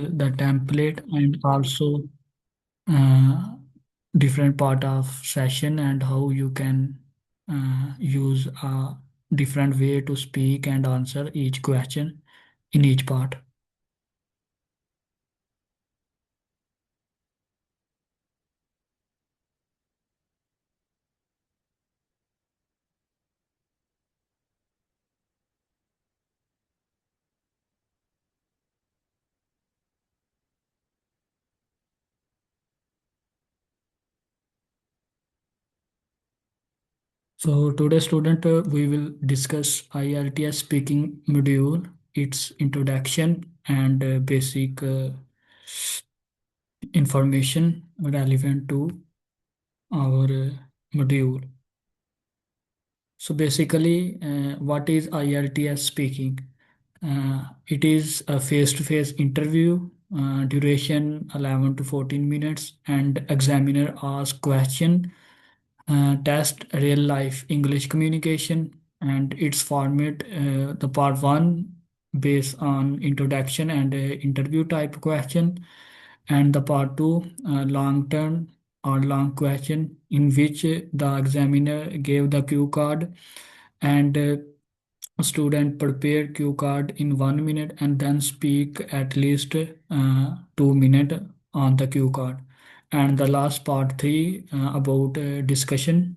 the template and also uh, different part of session and how you can use a different way to speak and answer each question in each part. So today student we will discuss IELTS speaking module, its introduction and basic information relevant to our module. So basically, what is IELTS speaking? It is a face-to-face interview, duration 11 to 14 minutes, and examiner asks question, test real-life English communication, and its format, the part one based on introduction and interview type question, and the part two long term or long question in which the examiner gave the cue card and student prepare cue card in 1 minute and then speak at least 2 minutes on the cue card. And the last part three about discussion.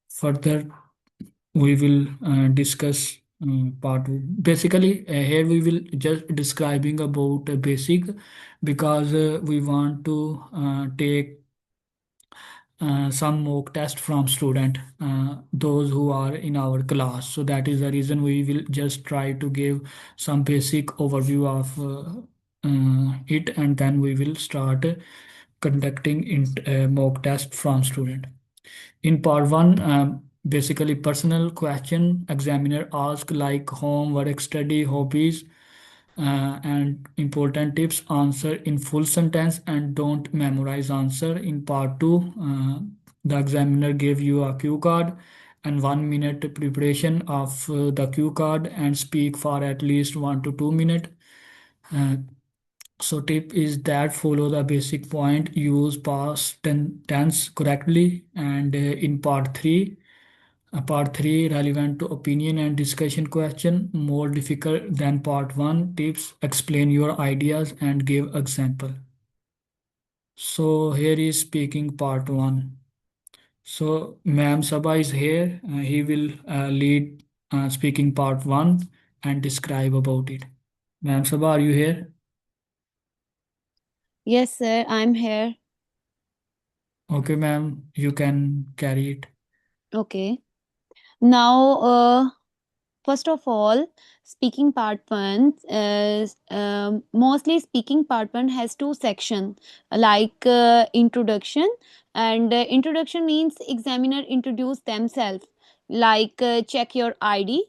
Further, we will discuss part basically here we will just describing about basic because we want to take some mock test from student those who are in our class, so that is the reason we will just try to give some basic overview of it, and then we will start conducting mock test from student. In part one, basically personal question examiner ask like home, work, study, hobbies, and important tips. Answer in full sentence and don't memorize answer. In part two, the examiner gave you a cue card and 1 minute preparation of the cue card and speak for at least 1 to 2 minutes. Uh, so tip is that follow the basic point, use past tense correctly, and in part 3 relevant to opinion and discussion question more difficult than part 1 tips, explain your ideas and give example. So here is speaking part 1. So Ma'am Sabha is here. He will lead speaking part 1 and describe about it. Ma'am Sabha, are you here? Yes, sir, I'm here. Okay, ma'am, you can carry it. Okay. Now, first of all, speaking part one is mostly speaking part one has two sections like introduction and introduction means examiner introduce themselves like check your ID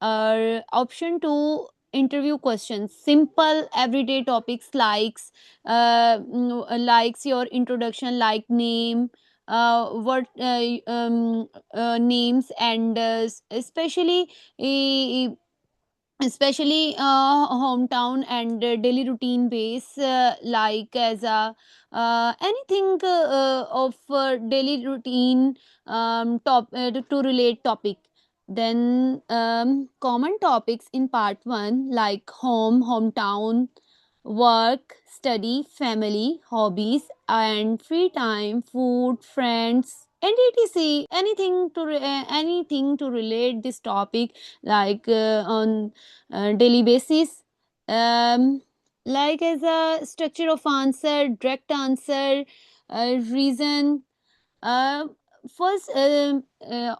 or option two interview questions simple everyday topics likes your introduction like name what names and e- especially hometown and daily routine base like as a anything of daily routine to relate topic. Then common topics in part 1 like home, hometown, work, study, family, hobbies and free time, food, friends and etc, anything to relate this topic like on daily basis. um, like as a structure of answer, direct answer, reason. uh, First,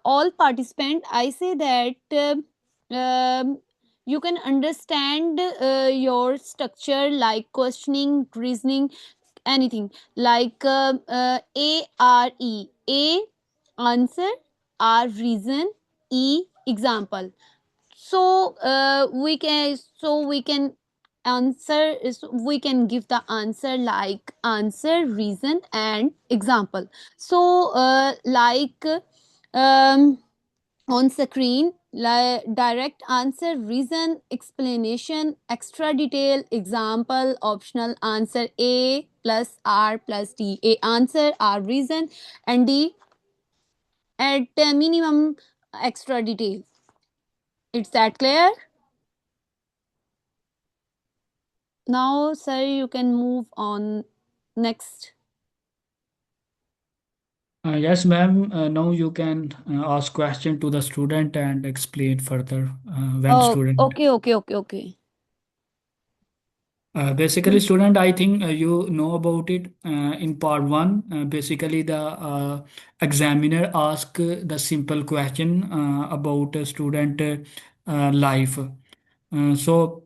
all participant I say that you can understand your structure like questioning, reasoning, anything like A answer, R reason, E example. So we can answer is we can give the answer like answer, reason and example. So like um on screen, direct answer, reason, explanation, extra detail, example, optional answer, A plus R plus D. A answer, R reason, and D at minimum extra detail. It's that clear? Now, sir, you can move on next. Yes, ma'am. Now you can ask question to the student and explain further when Oh, student. okay, okay, okay, okay. Basically, student, I think you know about it. In part one, basically the examiner ask the simple question about a student life. So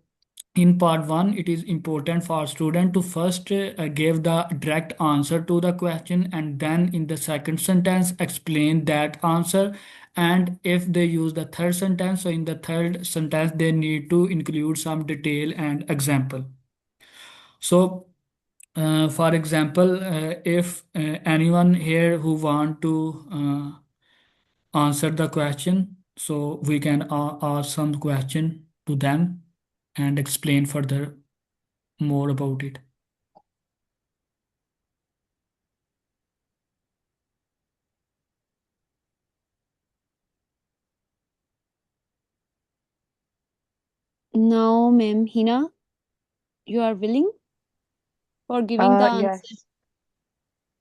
in part one, it is important for student to first give the direct answer to the question, and then in the second sentence explain that answer. And if they use the third sentence, so in the third sentence they need to include some detail and example. So for example, if anyone here who want to answer the question, so we can ask some question to them and explain further more about it. Now, ma'am Hina, you are willing for giving the answer. Yes,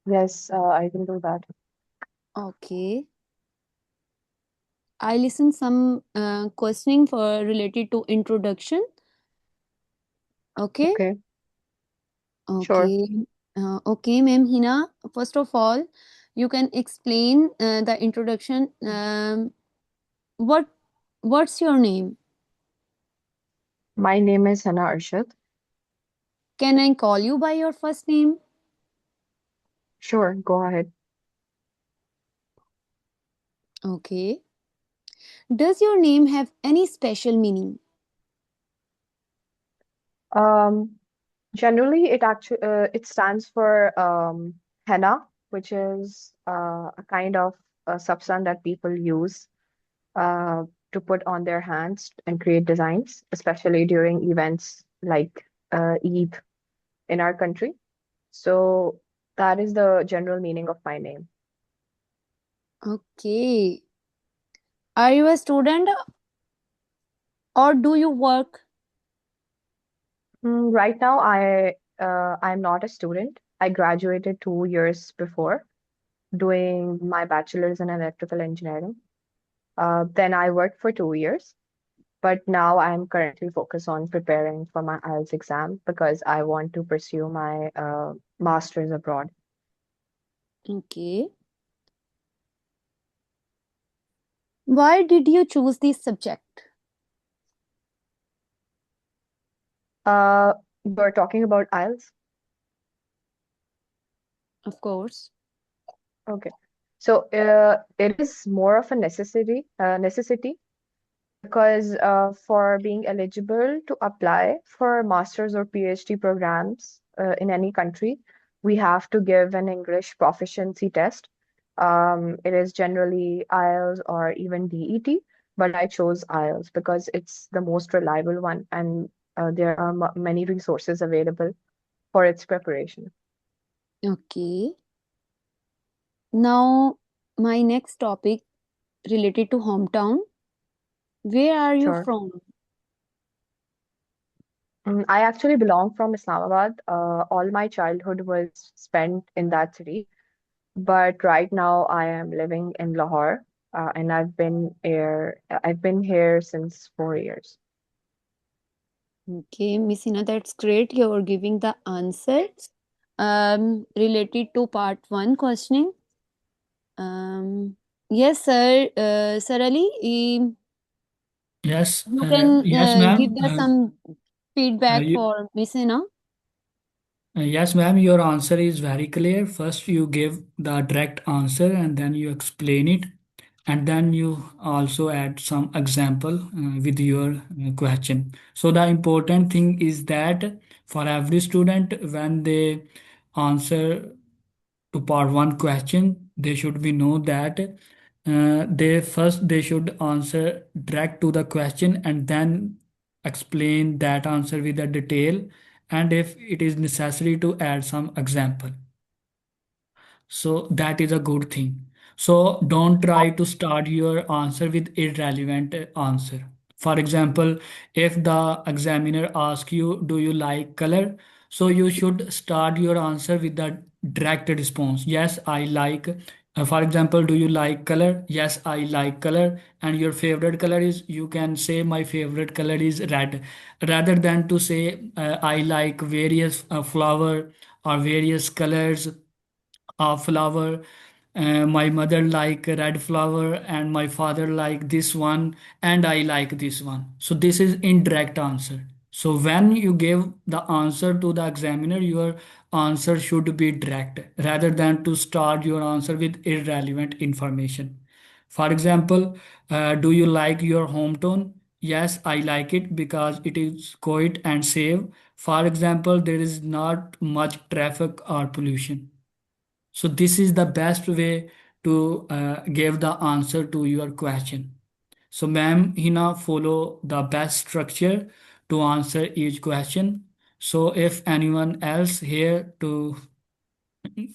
yes, I can do that. Okay. I listen some questioning for related to introduction. Okay. Okay, sure. Okay. Okay, ma'am Hina. First of all, you can explain the introduction. What What's your name? My name is Hannah Arshad. Can I call you by your first name? Sure, go ahead. Okay. Does your name have any special meaning? Um, Generally, it stands for henna, which is a kind of substance that people use uh, to put on their hands and create designs, especially during events like Eid in our country. So that is the general meaning of my name. Okay. Are you a student or do you work? Right now, I'm not a student. I graduated 2 years before doing my bachelor's in electrical engineering. Then I worked for 2 years, but now I'm currently focused on preparing for my IELTS exam because I want to pursue my master's abroad. Okay. Why did you choose this subject? Uh, you're talking about IELTS? Of course. Okay. So it is more of a necessity because for being eligible to apply for master's or PhD programs in any country, we have to give an English proficiency test. It is generally IELTS or even DET, but I chose IELTS because it's the most reliable one and there are many resources available for its preparation. Okay. Now, my next topic related to hometown. Where are you Sure. from? I actually belong from Islamabad. All my childhood was spent in that city. But right now I am living in Lahore, and I've been here since 4 years. Okay, Miss Hina, that's great. You're giving the answers. Related to part one questioning. Yes, sir. Sir Ali, Yes, you can yes, give ma'am. the some feedback You, for Miss Hina. yes, ma'am. Your answer is very clear. First, you give the direct answer, and then you explain it, and then you also add some example with your question. So the important thing is that for every student, when they answer to part one question, they should be know that they should answer direct to the question and then explain that answer with a detail, and if it is necessary to add some example. So that is a good thing. So don't try to start your answer with irrelevant answer. For example, if the examiner asks you, do you like color? So you should start your answer with the direct response. Yes, I like. For example, do you like color? Yes, I like color. And your favorite color is, you can say my favorite color is red. Rather than to say I like various flower or various colors a flower. My mother like red flower and my father like this one and I like this one. So this is indirect answer. So when you give the answer to the examiner, your answer should be direct rather than to start your answer with irrelevant information. For example, do you like your hometown? Yes, I like it because it is quiet and safe. For example, there is not much traffic or pollution. So this is the best way to give the answer to your question. So ma'am, Hina follow the best structure to answer each question. So if anyone else here to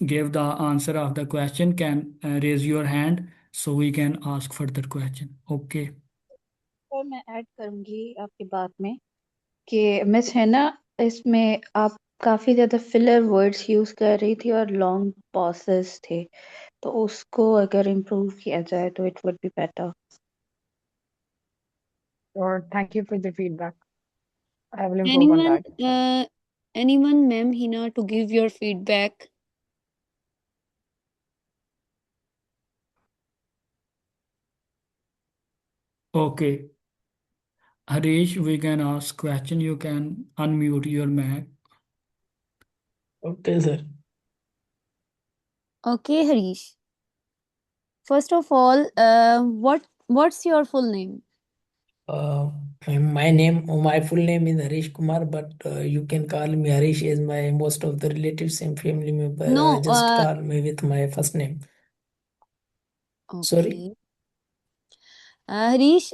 give the answer of the question can raise your hand so we can ask further question. Okay. Sir मैं add करूंगी आपकी बात में कि miss है ना, इसमें आप काफी ज्यादा फिलर वर्ड्स यूज कर रही थी और लॉन्ग पॉसेस थे, तो उसको अगर इम्प्रूव किया जाए तो it would be better. Or thank you for the feedback. I will improve on Anyone, that. anyone, ma'am Hina, to give your feedback? Okay. Harish, we can ask question. You can unmute your mic. Okay, sir. Okay, Harish. First of all, what's your full name? Uh, my full name is Harish Kumar, but you can call me Harish as my most of the relatives and family member No, just call me with my first name. Sorry. okay. Harish,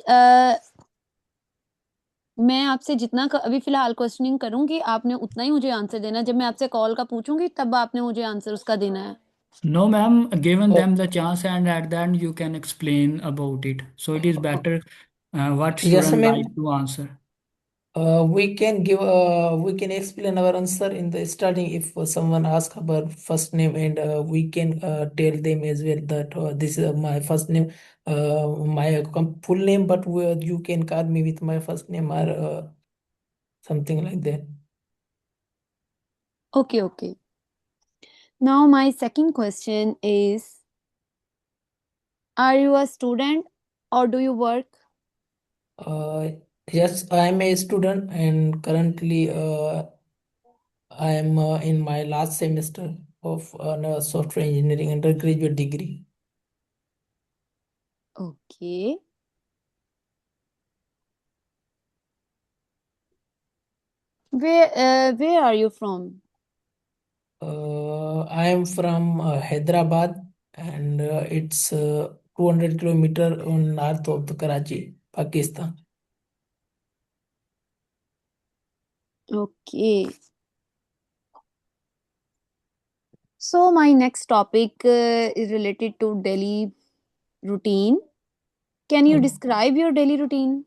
मैं आपसे जितना अभी फिलहाल questioning करूंगी, आपने उतना ही मुझे answer देना है. जब मैं आपसे कॉल का पूछूंगी तब आपने मुझे आंसर उसका देना है. No, ma'am, given Oh, them the chance and at the end you can explain about it. So it is better what yes, student ma'am. like to answer. We can explain our answer in the starting if someone asks our first name, and we can tell them as well that this is my first name, my full name, but you can call me with my first name or something like that. Okay, okay. Now my second question is, are you a student or do you work? Uh, yes, I am a student, and currently I am in my last semester of software engineering undergraduate degree. Okay. Where are you from? I am from Hyderabad, and it's 200 kilometer on north of the Karachi, Pakistan. Okay. So my next topic is related to daily routine. Can you Uh, describe your daily routine?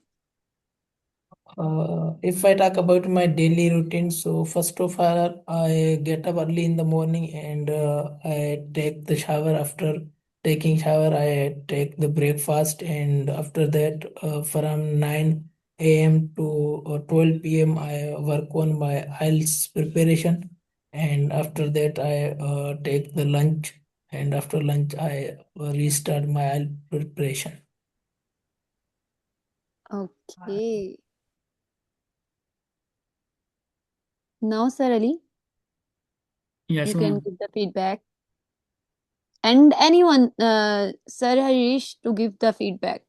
if I talk about my daily routine, so first of all, I get up early in the morning and I take the shower. After taking shower, I take the breakfast, and after that, from 9 a.m. to 12 p.m., I work on my IELTS preparation, and after that, I take the lunch, and after lunch, I restart my IELTS preparation. Okay. Now, Sir Ali, Yes, you can ma'am. give the feedback. And anyone, Sir Harish, to give the feedback.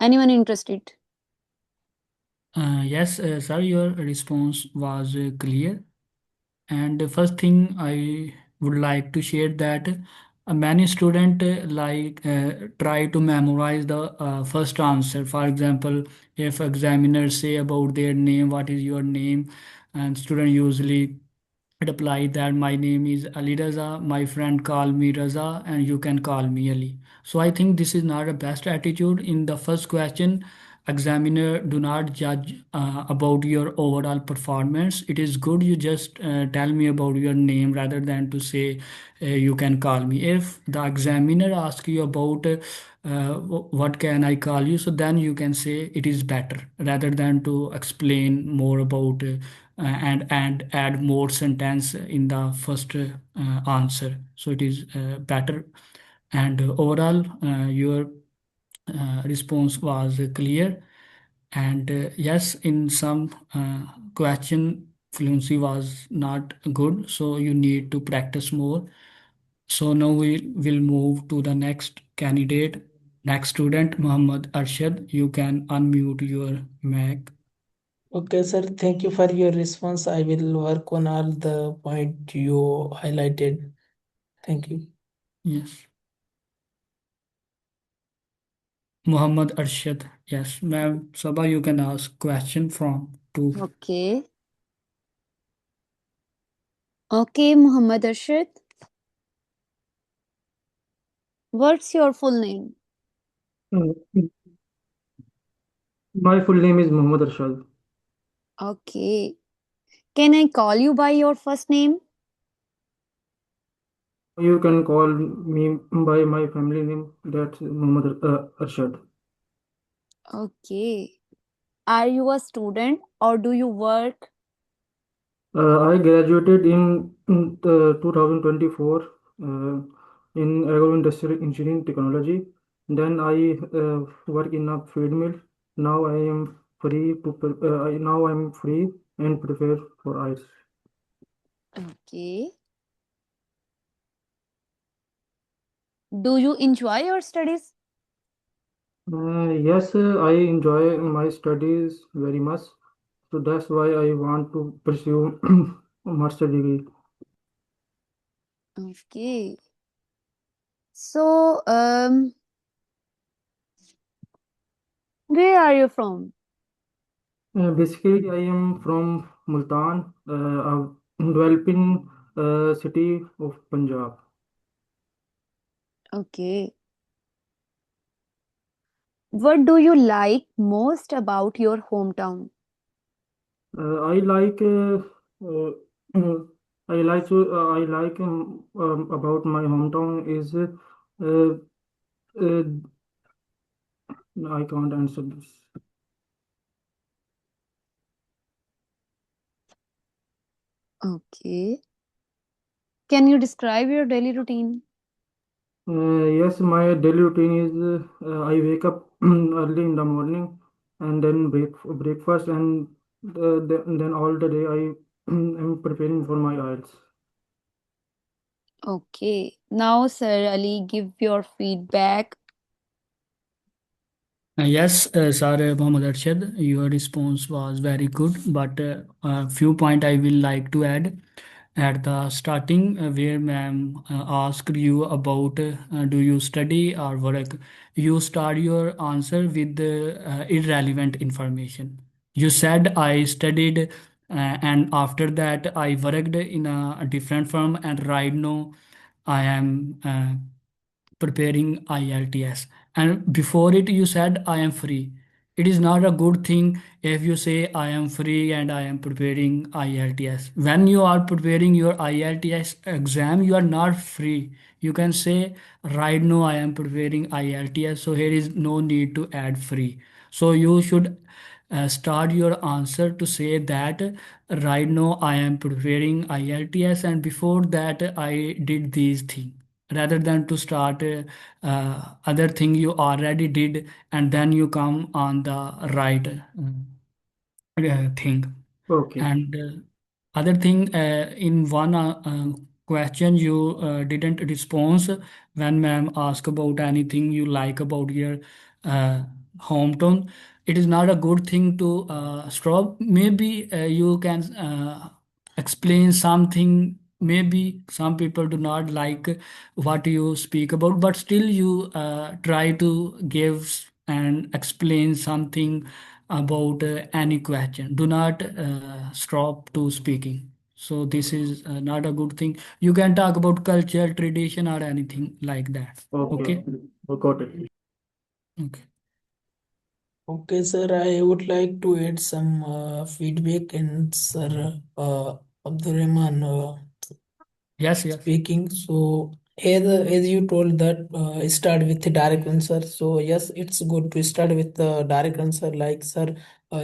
Anyone interested? Yes, sir, your response was clear. And the first thing I would like to share that Many student try to memorize the first answer. For example, if examiner say about their name, what is your name, and student usually reply that my name is Ali Raza, my friend call me Raza, and you can call me Ali. So I think this is not a best attitude. In the first question, examiner do not judge about your overall performance. It is good you just tell me about your name rather than to say you can call me. If the examiner asks you about what can I call you, so then you can say it is better rather than to explain more about and add more sentence in the first answer. So it is better. And overall, your response was clear. And yes, in some question, fluency was not good, so you need to practice more. So now we will move to the next candidate, next student, Muhammad Arshad. You can unmute your mic. Okay, sir. Thank you for your response. I will work on all the point you highlighted. Thank you. Yes. Muhammad Arshad. Yes, ma'am. Sabah, you can ask question from two. Okay. Okay, Muhammad Arshad. What's your full name? Uh, My full name is Muhammad Arshad. Okay. Can I call you by your first name? You can call me by my family name. That's Muhammad Arshad. Okay. Are you a student or do you work? I graduated in 2024 in agro-industrial engineering technology. Then I work in a feed mill. Now I am free to now I am free and prepare for IELTS. Okay. Do you enjoy your studies? Yes, I enjoy my studies very much. So that's why I want to pursue a master degree. Okay. So, where are you from? Basically, I am from Multan, a developing city of Punjab. Okay. What do you like most about your hometown? I like uh, I like about my hometown is uh, I can't answer this. Okay. Can you describe your daily routine? Yes, my daily routine is I wake up early in the morning and then breakfast and then all the day I am preparing for my IELTS. Okay. Now, Sir Ali, give your feedback. Yes, sir, Muhammad Arshad, your response was very good, but a few point I will like to add. At the starting, where ma'am asked you about do you study or work, you start your answer with the irrelevant information. You said I studied, and after that I worked in a different firm, and right now I am preparing IELTS. And before it, you said, I am free. It is not a good thing if you say, I am free and I am preparing IELTS. When you are preparing your IELTS exam, you are not free. You can say, right now, I am preparing IELTS. So here is no need to add free. So you should start your answer to say that right now I am preparing IELTS and before that I did these things rather than to start other thing you already did and then you come on the right thing. Okay. And other thing, in one question you didn't respond when ma'am asked about anything you like about your uh, hometown. It is not a good thing to stop. Maybe you can explain something maybe some people do not like what you speak about, but still you try to give and explain something about any question. Do not stop to speaking. So this is not a good thing. You can talk about culture, tradition, or anything like that. Okay, Okay. got it. Okay. Okay, sir, I would like to add some feedback, and sir, Abdurrahman Yes, yes. speaking. So, as you told that start with the direct answer. So yes, it's good to start with the direct answer. Like sir,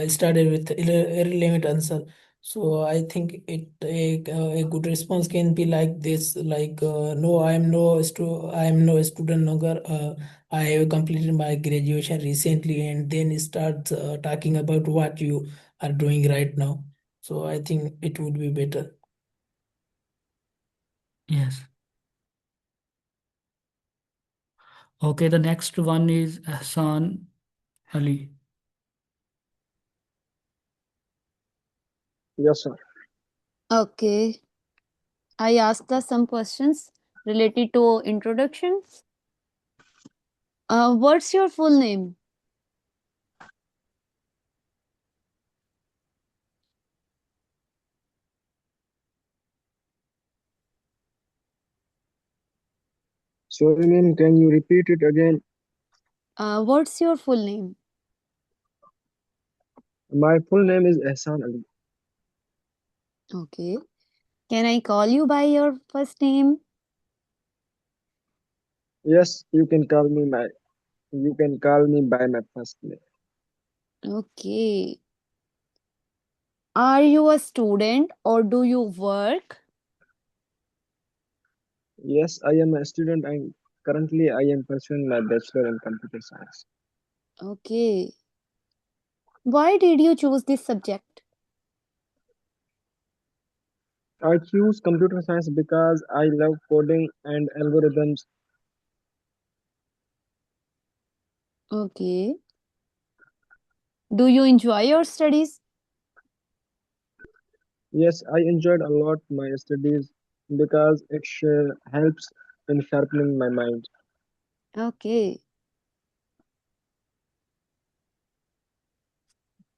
started with the irrelevant answer. So I think a good response can be like this, like no, I am no student longer. I have completed my graduation recently, and then start talking about what you are doing right now. So I think it would be better. Yes. Okay, the next one is Hassan Ali. Yes, sir. Okay. I asked the some questions related to introduction. What's your full name? Sorry, ma'am, can you repeat it again? What's your full name? My full name is Ehsan Ali. Okay. Can I call you by your first name? Yes, you can call me by my first name. Okay. Are you a student or do you work? Yes, I am a student and currently I am pursuing my bachelor in computer science. Okay. Why did you choose this subject? I choose computer science because I love coding and algorithms. Okay. Do you enjoy your studies? Yes, I enjoyed a lot my studies because it helps in sharpening my mind. Okay.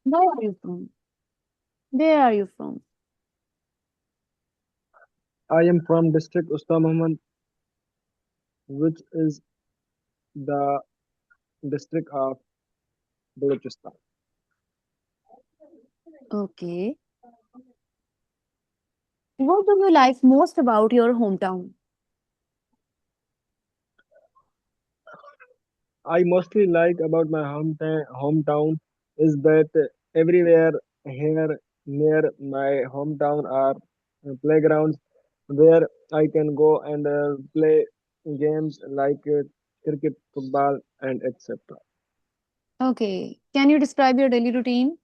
Where are you from? Where are you from? I am from district Usta Muhammad, which is the district of Balochistan. Okay. What do you like most about your hometown? I mostly like about my hometown is that everywhere here near my hometown are playgrounds where I can go and play games like cricket, football, and etc. Okay. Can you describe your daily routine?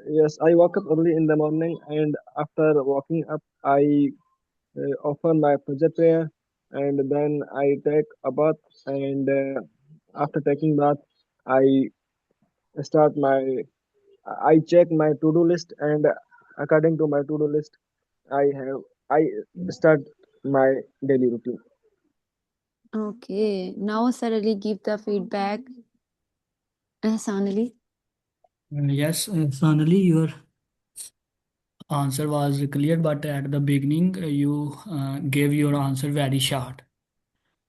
Yes, I wake up early in the morning, and after waking up, I offer my Fajr prayer, and then I take a bath, and after taking bath, I start my I check my to-do list, and according to my to-do list, I start my daily routine. Okay. Now Sarali give the feedback. Sanali. Yes, finally, your answer was clear, but at the beginning, you gave your answer very short.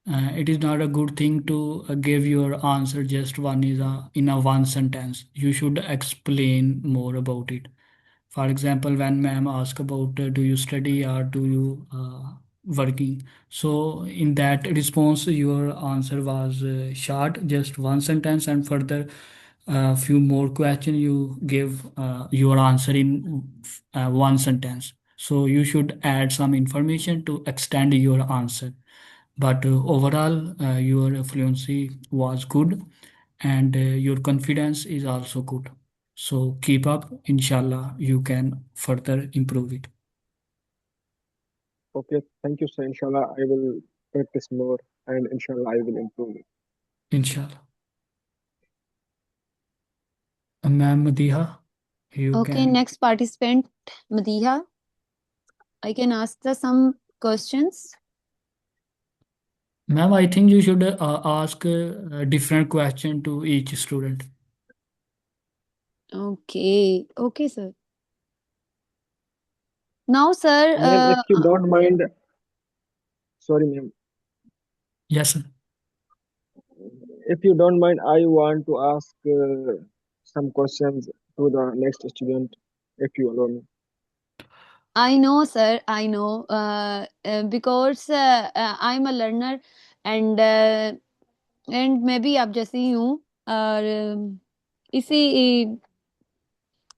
It is not a good thing to give your answer just one is in a one sentence. You should explain more about it. For example, when ma'am ask about do you study or do you working, so in that response your answer was short, just one sentence, and further a few more question you give your answer in one sentence. So you should add some information to extend your answer. But overall, your fluency was good, and your confidence is also good. So keep up. Inshallah, you can further improve it. Okay, thank you, sir. Inshallah, I will practice more, and inshallah, I will improve it. Inshallah. Ma'am Madiha, you Okay. can. Next participant, Madiha. I can ask some questions. Ma'am, I think you should ask a different question to each student. Okay. Okay, sir. Now, sir, Ma'am, if you don't mind, sorry, ma'am. Yes, sir. If you don't mind, I want to ask some questions to the next student, if you allow me. I know, sir. I know. Because I'm a learner, and maybe आप जैसे ही हूँ और इसी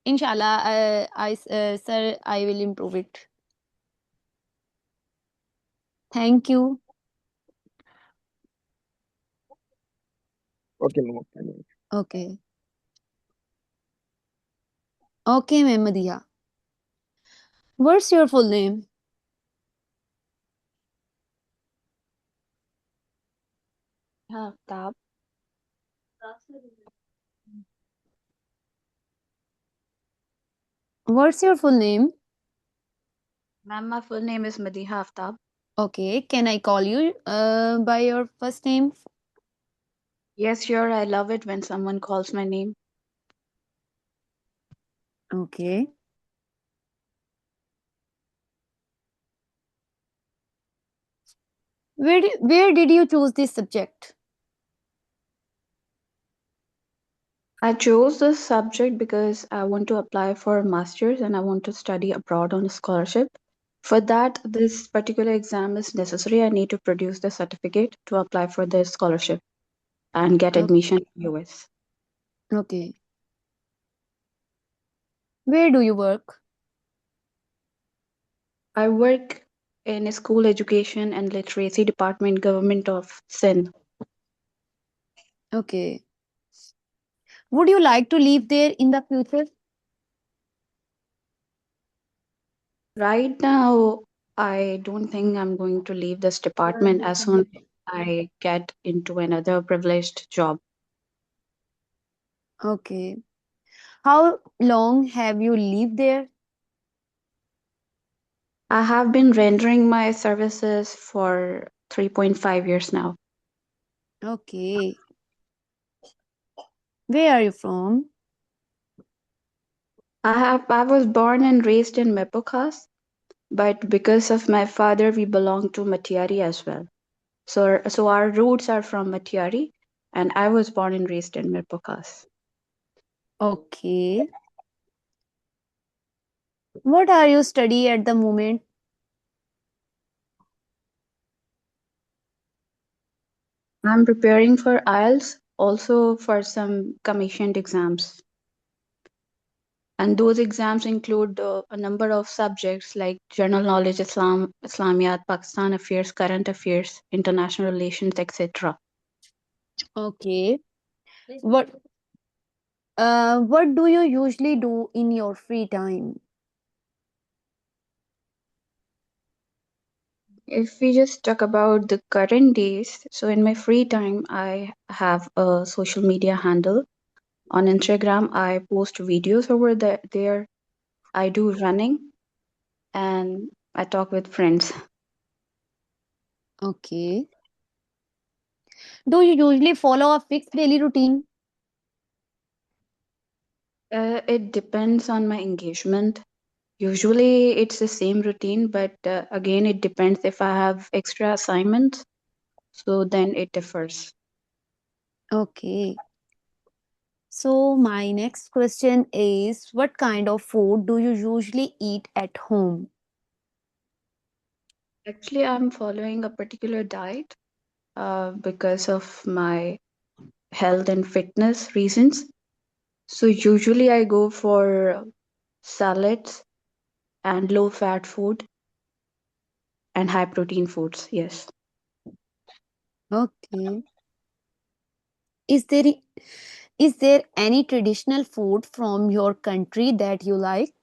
इंशाल्लाह sir, I will improve it. Thank you. Okay, ma'am. Okay, ma'am. Okay. Okay, ma'am Madiha. What's your full name? Aftab. What's your full name? Ma'am, my full name is Madiha Aftab. Okay. Can I call you by your first name? Yes, sure. I love it when someone calls my name. Okay. Where did you choose this subject? I chose this subject because I want to apply for a master's and I want to study abroad on a scholarship. For that, this particular exam is necessary. I need to produce the certificate to apply for the scholarship and get O- admission in US. Okay. Where do you work? I work in a school education and literacy department, government of Sindh. Okay. Would you like to live there in the future? Right now, I don't think I'm going to leave this department as soon as I get into another privileged job. Okay. How long have you lived there? I have been rendering my services for 3.5 years now. Okay. Where are you from? I was born and raised in Mepokas, but because of my father, we belong to Matiari as well. So our roots are from Matiari, and I was born and raised in Mepokas. Okay. What are you study at the moment? I'm preparing for IELTS, also for some commissioned exams. And those exams include a number of subjects like general knowledge, Islam, Islamiyat, Pakistan affairs, current affairs, international relations, etc. Okay. What what do you usually do in your free time? If we just talk about the current days, so in my free time, I have a social media handle. On Instagram, I post videos over there. I do running and I talk with friends. Okay. Do you usually follow a fixed daily routine? It depends on my engagement. Usually it's the same routine, but again, it depends if I have extra assignments, so then it differs. Okay. So my next question is what kind of food do you usually eat at home? Actually, I'm following a particular diet because of my health and fitness reasons. So usually I go for salads and low fat food and high protein foods. Yes. Okay. Is there is there any traditional food from your country that you like?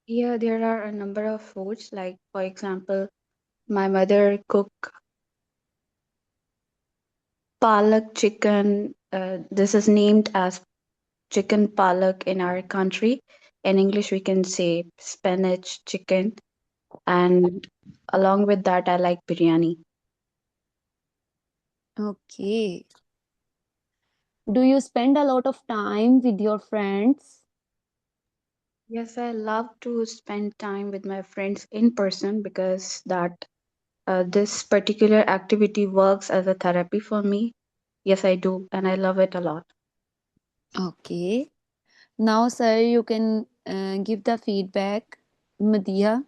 Yeah, there are a number of foods. Like for example, my mother cook palak chicken. This is named as chicken palak in our country. In English, we can say spinach, chicken, and along with that, I like biryani. Okay. Do you spend a lot of time with your friends? Yes, I love to spend time with my friends in person because that this particular activity works as a therapy for me. Yes, I do, and I love it a lot. Okay. Now, sir, you can give the feedback. Madhya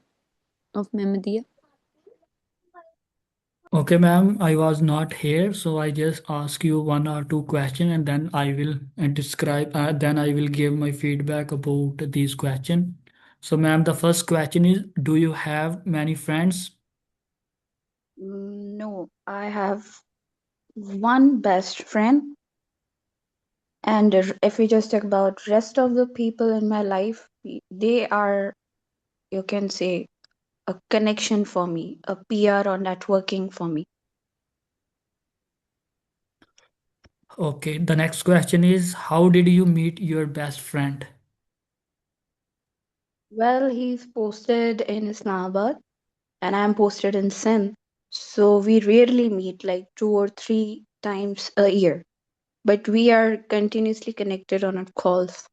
of Mehmadiya. Okay, ma'am, I was not here, so I just ask you one or two questions and then I will describe, then I will give my feedback about these questions. So, ma'am, the first question is, do you have many friends? No, I have one best friend, and if we just talk about rest of the people in my life, they are, you can say, a connection for me, a PR or networking for me. Okay, the next question is, how did you meet your best friend? Well, he's posted in Islamabad and I'm posted in Sindh. So we rarely meet like 2 or 3 times a year, but we are continuously connected on our calls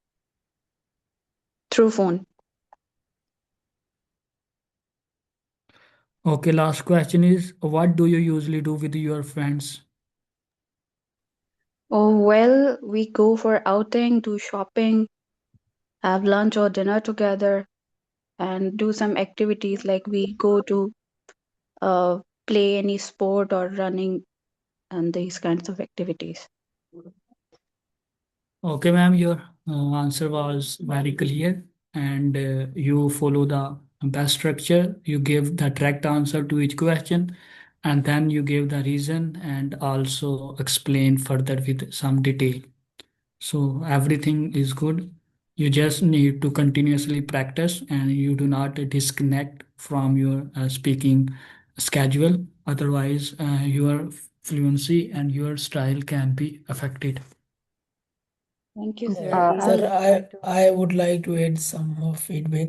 through phone. Okay, last question is, what do you usually do with your friends? Oh, well, we go for outing, do shopping, have lunch or dinner together, and do some activities like we go to uh, play any sport or running and these kinds of activities. Okay, ma'am, your answer was very clear and you follow the best structure. You give the direct answer to each question and then you give the reason and also explain further with some detail. So everything is good. You just need to continuously practice and you do not disconnect from your speaking schedule. Otherwise, your fluency and your style can be affected. Thank you, Okay, sir. I Sir, would Really. just like to. I would like to add some more feedback.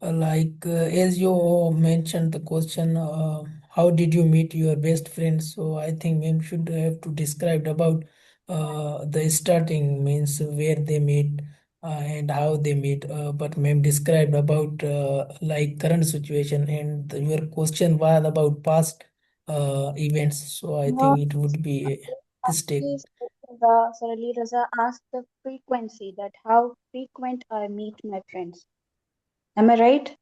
As you mentioned the question, how did you meet your best friend? So I think ma'am should have to describe about the starting means where they meet and how they meet. But ma'am described about like current situation and your question was about past events. So I No, think it would be a mistake. actually, Sir Ali Raza asked the frequency, that how frequent I meet my friends. Am I right?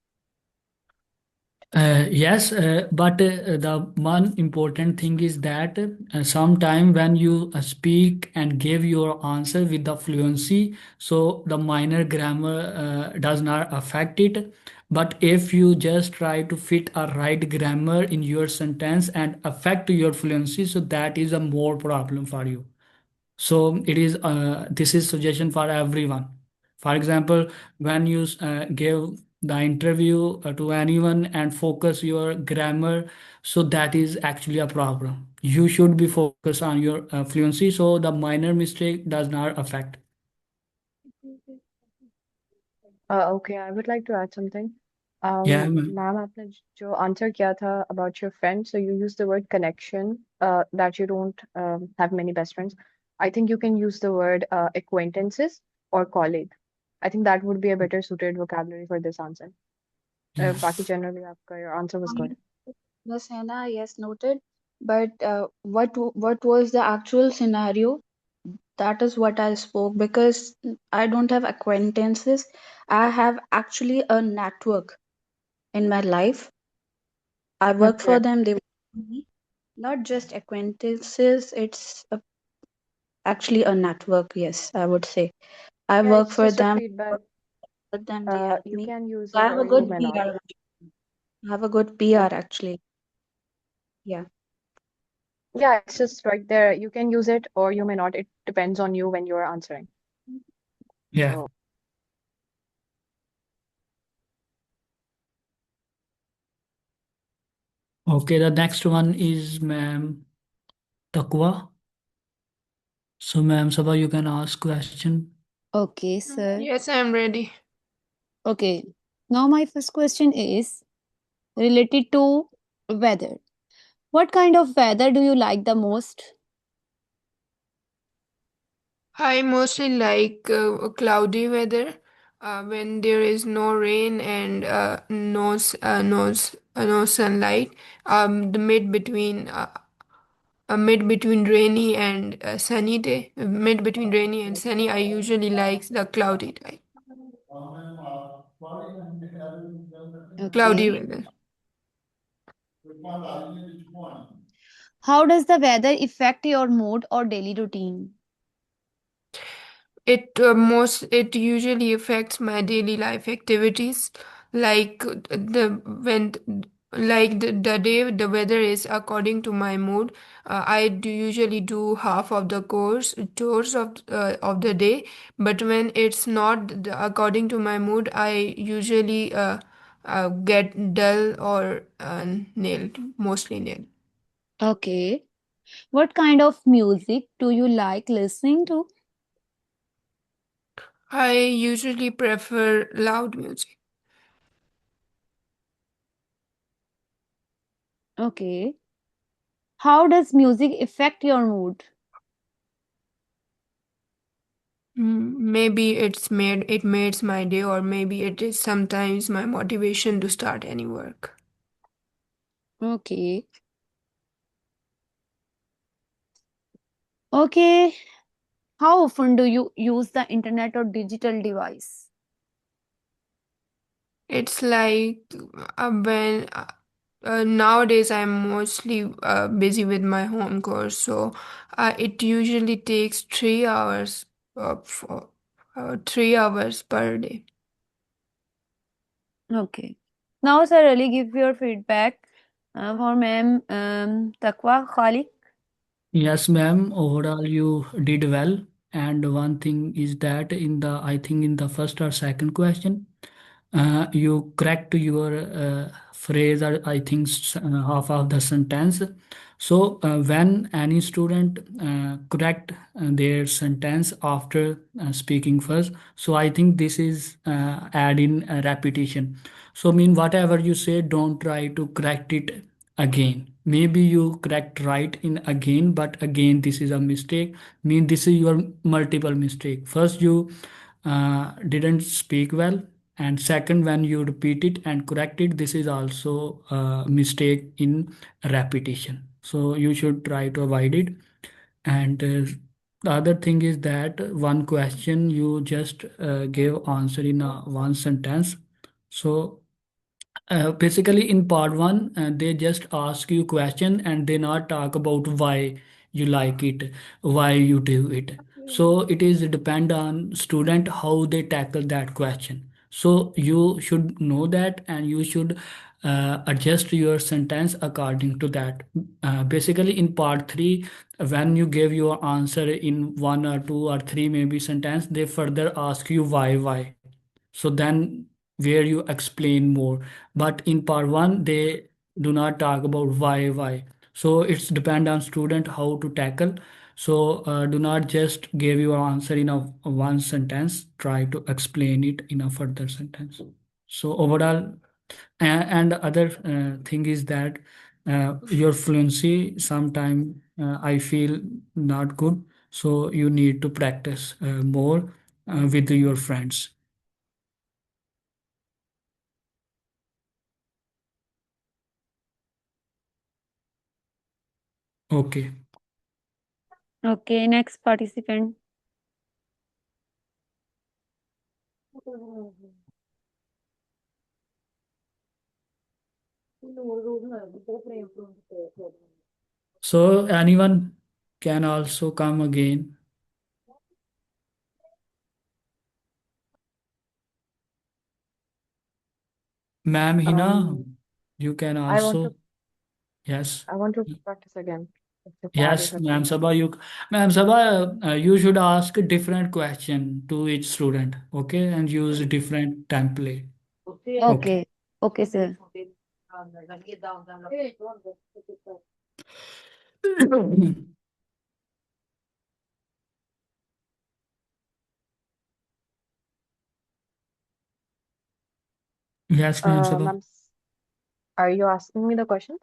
Yes, but the one important thing is that sometime when you speak and give your answer with the fluency, so the minor grammar does not affect it. But if you just try to fit a right grammar in your sentence and affect your fluency, so that is a more problem for you. So it is this is suggestion for everyone. For example, when you give the interview to anyone and focus your grammar, so that is actually a problem. You should be focused on your fluency so the minor mistake does not affect. Okay, I would like to add something. Yeah, ma'am. Ma'am आपने जो answer किया था about your friend, so you use the word connection, that you don't have many best friends. I think you can use the word acquaintances or colleague. I think that would be a better suited vocabulary for this answer. Yeah. बाकी generally आपका your answer was good. Miss Hannah, yes, noted. But what was the actual scenario? That is what I spoke because I don't have acquaintances. I have actually a network in my life. I work for Okay. them. They work for me. Not just acquaintances. It's actually a network. Yes, I would say. I Yeah, work it's for just a them. feedback. With them, they help You me. can use So I it have or a you good may not. PR. I have a good PR actually. Yeah. Yeah, it's just right there. You can use it or you may not. It depends on you when you're answering. Yeah. So, Okay, the next one is ma'am Takwa. So ma'am Sabha, you can ask question. Okay, sir. Yes, I'm ready. Okay. Now my first question is related to weather. What kind of weather do you like the most? I mostly like cloudy weather when there is no rain and no sunlight. The mid between rainy and sunny day. Mid between rainy and sunny, I usually like the cloudy type. Cloudy Okay. weather. How does the weather affect your mood or daily routine? It usually affects my daily life activities, like the when like the day the weather is according to my mood. I do usually do half of the chores of the day, but when it's not according to my mood, I usually get dull or nailed, mostly nailed. Okay. What kind of music do you like listening to? I usually prefer loud music. Okay. How does music affect your mood? Maybe it makes my day, or maybe it is sometimes my motivation to start any work. Okay. Okay. How often do you use the internet or digital device? It's like when nowadays I'm mostly busy with my home course, so it usually takes 3 hours, 3 hours per day. Okay. Now, sir, really give your feedback for ma'am Taqwa Khalik. Yes, ma'am. Overall, you did well. And one thing is that I think in the first or second question, you correct your phrase or I think half of the sentence. So when any student correct their sentence after speaking first, so I think this is add in a repetition. So mean whatever you say, don't try to correct it again. Maybe you correct right in again, but again this is a mistake. Mean this is your multiple mistake. First you didn't speak well, and second when you repeat it and correct it, this is also a mistake in repetition, so you should try to avoid it. And the other thing is that one question you just gave answer in one sentence. So basically in part one they just ask you question and they not talk about why you like it, why you do it. So it is depend on student how they tackle that question. So you should know that and you should adjust your sentence according to that. Basically in part 3, when you give your answer in one or two or three maybe sentence, they further ask you why. So then where you explain more. But in part 1 they do not talk about why. So it's depend on student how to tackle. So do not just give your answer in a one sentence, try to explain it in a further sentence. So overall, and the other thing is that your fluency sometime I feel not good, so you need to practice more with your friends. Okay. Okay, next participant. So anyone can also come again. Ma'am Hina, Um, you can I want to also. Yes. I want to practice again. If that is Yes, okay. Ma'am Sabha, you should ask a different question to each student, okay, and use a different template. Okay. Okay. Okay, sir. Yes, ma'am, Sabah. Ma'am, are you asking me the questions?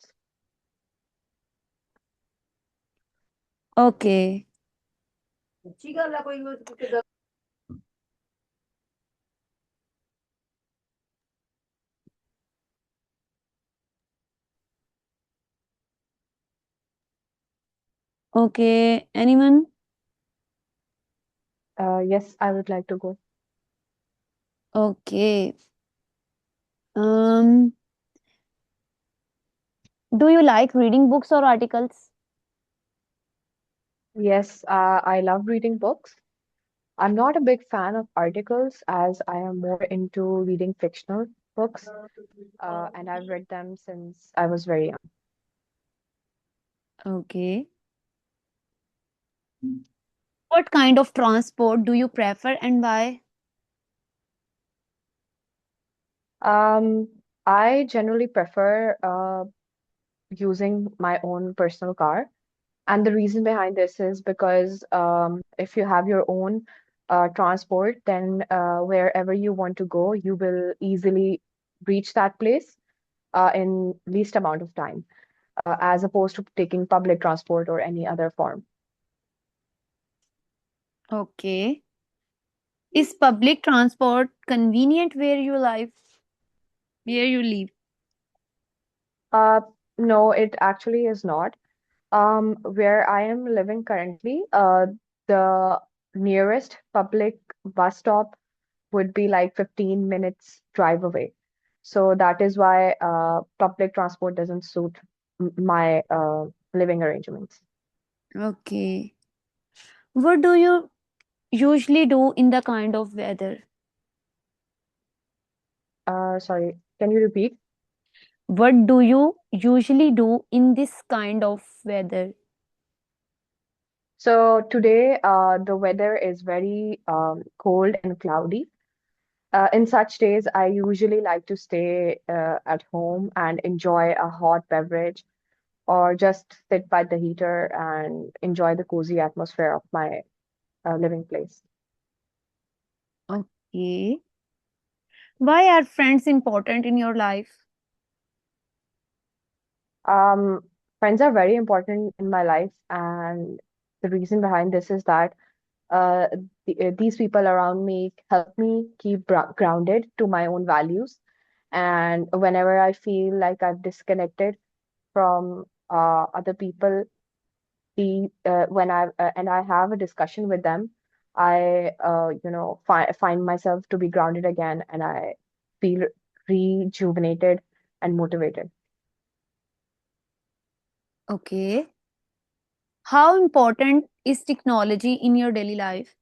Okay. Okay. Anyone? Yes, I would like to go. Okay. Um, do you like reading books or articles? Yes, I love reading books. I'm not a big fan of articles as I am more into reading fictional books, and I've read them since I was very young. Okay. What kind of transport do you prefer and why? Um, I generally prefer using my own personal car. And the reason behind this is because if you have your own transport, then wherever you want to go, you will easily reach that place in least amount of time, as opposed to taking public transport or any other form. Okay. Is public transport convenient where you live? Uh, no, it actually is not. Where I am living currently, the nearest public bus stop would be like 15 minutes drive away. So that is why public transport doesn't suit my living arrangements. Okay. What do you usually do in the kind of weather? Sorry, can you repeat? What do you usually do in this kind of weather? So today, the weather is very cold and cloudy. In such days, I usually like to stay at home and enjoy a hot beverage or just sit by the heater and enjoy the cozy atmosphere of my living place. Okay. Why are friends important in your life? Um, Friends are very important in my life, and the reason behind this is that uh, these people around me help me keep grounded to my own values. And whenever I feel like I've disconnected from other people, the when I have a discussion with them, I find myself to be grounded again, and I feel rejuvenated and motivated. Okay. How important is technology in your daily life?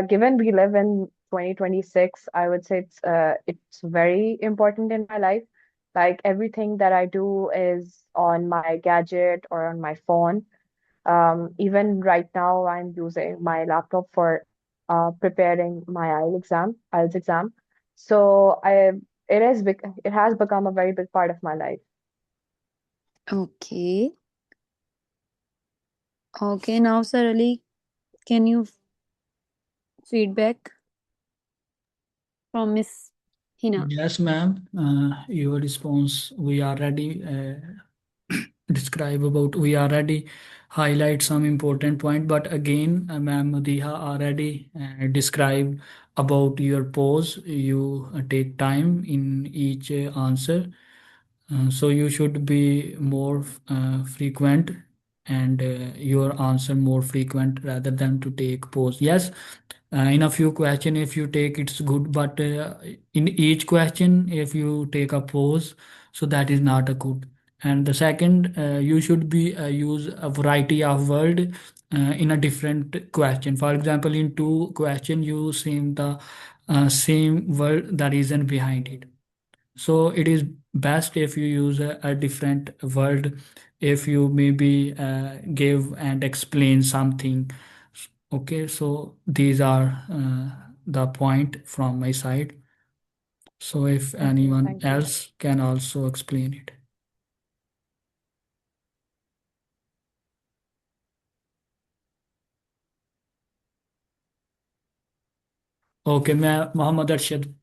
Given we live in 2026, I would say it's very important in my life. Like everything that I do is on my gadget or on my phone. Even right now, I'm using my laptop for preparing my IELTS exam. So it has become a very big part of my life. Okay. Okay, now Sir Ali, can you feedback from Miss Hina? Yes, ma'am. Your response, we already describe about, we already highlight some important point, but again, ma'am Madiha already describe about your pause. You take time in each answer. So you should be more frequent and your answer more frequent rather than to take pause. Yes, in a few question if you take it's good, but in each question if you take a pause, so that is not a good. And the second, you should be use a variety of word in a different question. For example, in two question you same the same word, the reason behind it. So it is best if you use a different word, if you maybe give and explain something. Okay, so these are the point from my side. So if Okay, anyone thank you. else can also explain it. Okay, Muhammad Arshad.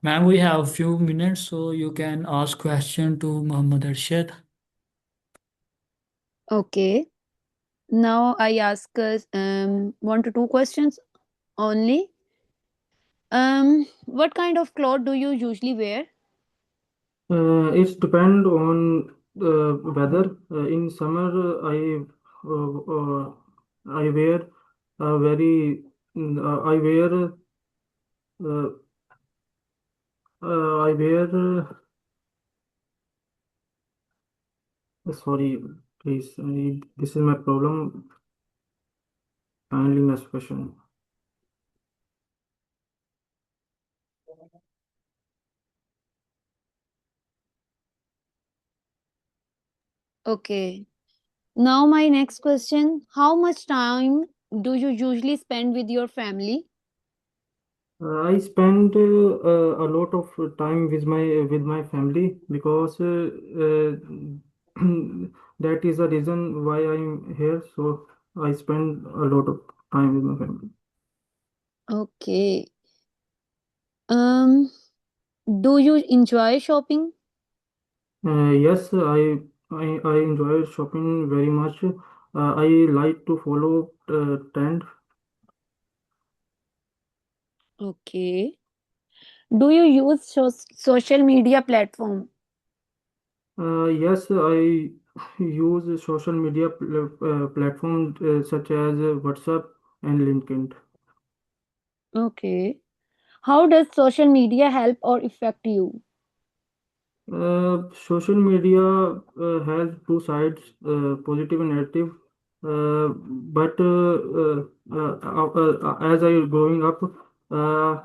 Ma'am, we have few minutes, so you can ask question to Muhammad Arshad. Okay. Now I ask us 1 to 2 questions only. What kind of cloth do you usually wear? It's depend on the weather. In summer, uh, uh, I wear very I wear I wear sorry, please. This is my problem. Kindly next question. Okay. Now my next question, how much time do you usually spend with your family? I spend a lot of time with my family because that is the reason why I'm here. So I spend a lot of time with my family. Okay. Um, do you enjoy shopping? Yes, I enjoy shopping very much. I like to follow trend. Okay. Do you use social media platform? Yes, I use social media platforms such as WhatsApp and LinkedIn. Okay. How does social media help or affect you? Social media has two sides, positive and negative. But as I growing up, uh,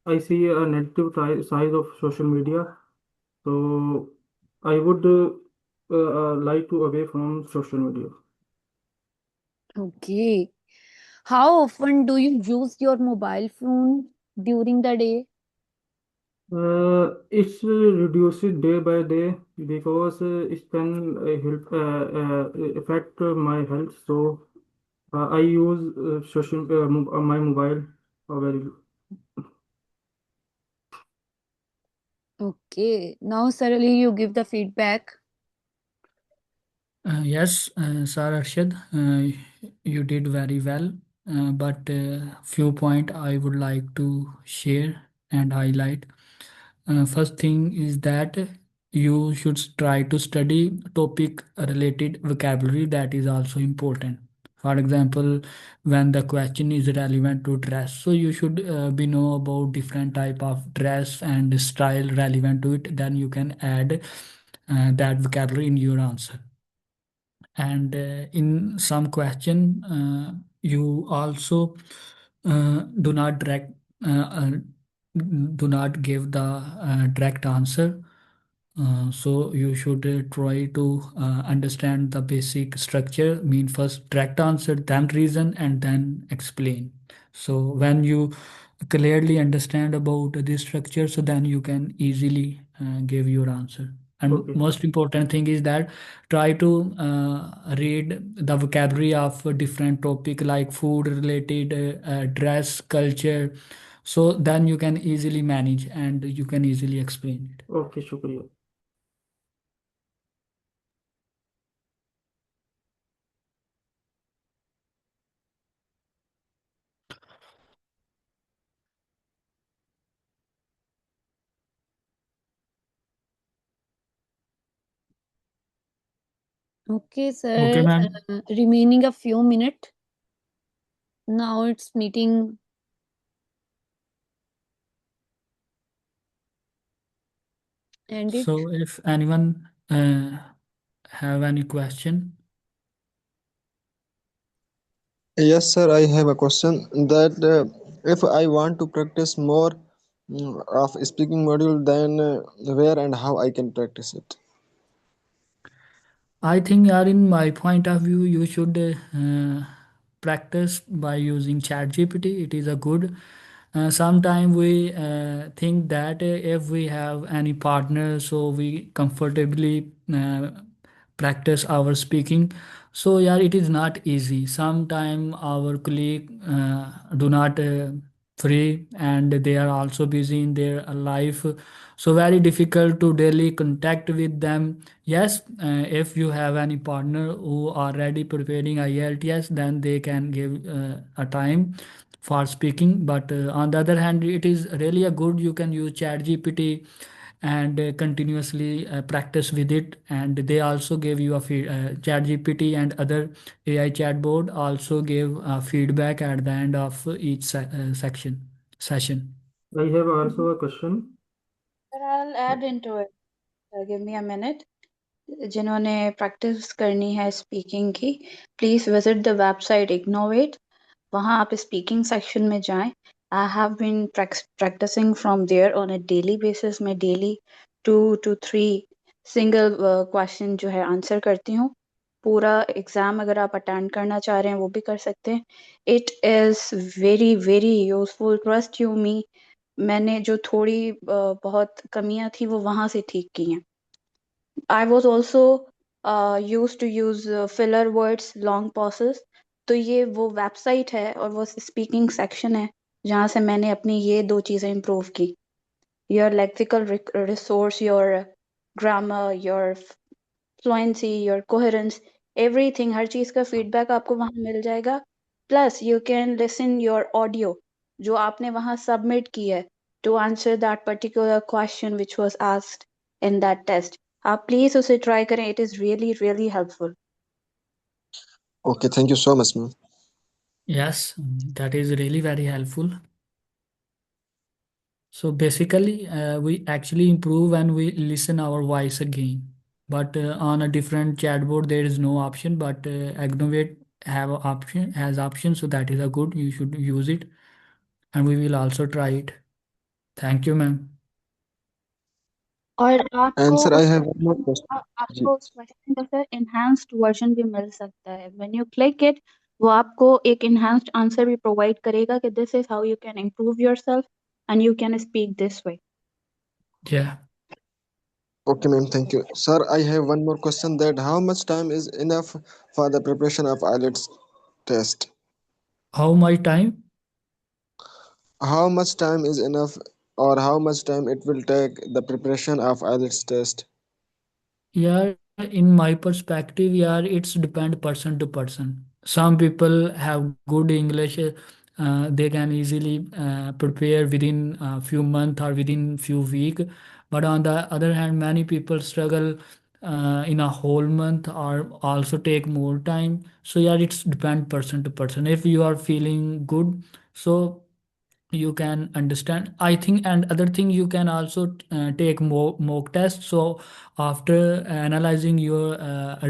I see a negative side of social media. So I would like to away from social media. Okay. How often do you use your mobile phone during the day? It's reduced day by day because it can help affect my health. So I use my mobile very. Okay. Now, Sarali, you give the feedback. Yes, Sir Arshad, you did very well. But few point I would like to share and highlight. First thing is that you should try to study topic related vocabulary, that is also important. For example, when the question is relevant to dress, so you should be know about different type of dress and style relevant to it. Then you can add that vocabulary in your answer. And in some question you also do not direct do not give the direct answer. So you should try to understand the basic structure, mean first direct answer, then reason, and then explain. So when you clearly understand about this structure, so then you can easily give your answer. And Okay, most important thing is that try to read the vocabulary of a different topic like food related, dress, culture. So then you can easily manage and you can easily explain it. okay, shukriya. Okay, Okay, sir. ma'am. Remaining a few minutes. Now it's meeting ended. So if anyone have any question. Yes, sir, I have a question that if I want to practice more of speaking module, then where and how I can practice it? I think, yeah, in my point of view, you should practice by using ChatGPT. It is a good. Sometimes we think that if we have any partner, so we comfortably practice our speaking. So yeah, it is not easy. Sometimes our colleague do not. free, and they are also busy in their life, so very difficult to daily contact with them. Yes, if you have any partner who are already preparing IELTS, then they can give a time for speaking. But on the other hand, it is really a good, you can use chat gpt and continuously practice with it. And they also give you a chat gpt and other AI chatbot also give feedback at the end of each section session. I have also a question. But I'll add into it. Give me a minute. जिन्होंने practice करनी है speaking की, please visit the website Ignovate. वहाँ आप speaking section में जाएं. I have been practicing from there on a daily basis. मैं daily 2 to 3 single question जो है आंसर करती हूँ. पूरा एग्जाम अगर आप अटेंड करना चाह रहे हैं वो भी कर सकते हैं. It is very very useful, trust you me. मैंने जो थोड़ी बहुत कमियां थी वो वहां से ठीक की हैं. I was also used to use filler words, long pauses. तो ये वो वेबसाइट है और वो स्पीकिंग सेक्शन है जहाँ से मैंने अपनी ये दो चीज़ें इम्प्रूव की. Your lexical resource, your grammar, your fluency, your coherence, everything, हर चीज का फीडबैक आपको वहां मिल जाएगा. Plus you can listen your audio जो आपने वहां सबमिट की है to answer that particular question which was asked in that test. आप प्लीज उसे ट्राई करें. It is really really helpful. Okay, thank you so much, ma'am. Yes, that is really very helpful. So basically, we actually improve when we listen our voice again. But on a different chatbot, there is no option. But Agnowate have a option has option, so that is a good. You should use it, and we will also try it. Thank you, ma'am. और And आपको sir, I उस have one more question question. का जी. आपको उस question का sir enhanced version भी मिल सकता है. व्हेन यू क्लिक इट वो आपको एक इनहांस्ड आंसर भी प्रोवाइड करेगा कि this is how you can improve yourself and you can speak this way. Yeah. Okay, ma'am, thank you. Sir, I have one more question, that how much time is enough for the preparation of IELTS test? How my time? How much time is enough, or how much time it will take the preparation of IELTS test? Yeah, in my perspective, yeah, it's depend person to person. Some people have good English, they can easily prepare within a few months or within few week. But on the other hand, many people struggle in a whole month or also take more time. So yeah, it's depend person to person. If you are feeling good, so you can understand, I think. And other thing, you can also take mock test. So after analyzing your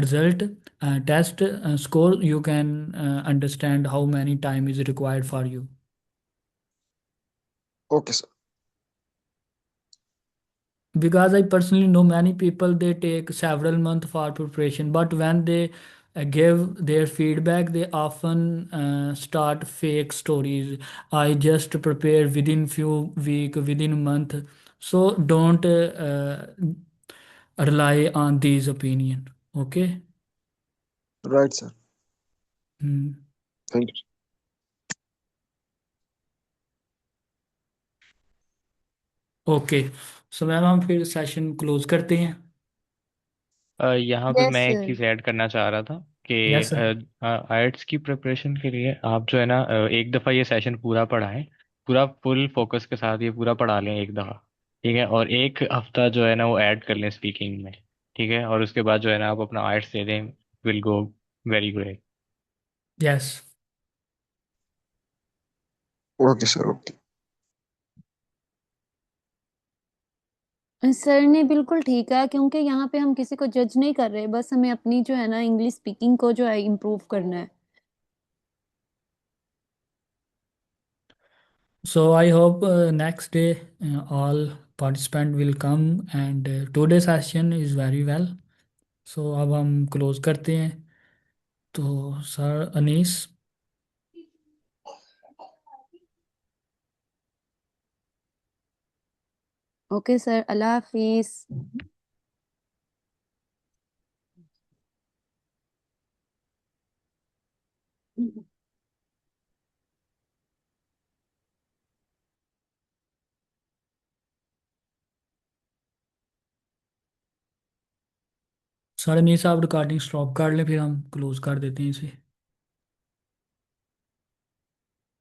result test score, you can understand how many time is required for you. Okay, sir. Because I personally know many people, they take several months for preparation, but when they give their feedback, they often start fake stories. I just prepare within few week, within a month. So don't rely on these opinion. Okay. Right, sir. Hmm. Thank you. Okay, so ma'am हम फिर session close करते हैं. यहाँ पे yes मैं एक sir. चीज़ add करना चाह रहा था कि यस सर. आइट्स की प्रिपरेशन के लिए आप जो है ना एक दफ़ा ये सेशन पूरा पढ़ाएं, पूरा फुल फोकस के साथ ये पूरा पढ़ा लें एक दफ़ा, ठीक है, और एक हफ्ता जो है ना वो ऐड कर लें स्पीकिंग में, ठीक है, और उसके बाद जो है ना आप अपना आइट्स दे दें, will go very great. Yes. Okay, sir. Okay. Sir ने बिल्कुल ठीक है, क्योंकि यहाँ पे हम किसी को जज नहीं कर रहे, बस हमें अपनी जो है ना इंग्लिश स्पीकिंग को जो है इम्प्रूव करना है. So I hope next day all participant will come, and today's session is very well. So अब हम क्लोज करते हैं. तो सर अनीस. ओके सर, अल्लाह हाफिज. सारे मेरे साहब रिकॉर्डिंग स्टॉप कर लें, फिर हम क्लोज कर देते हैं इसे।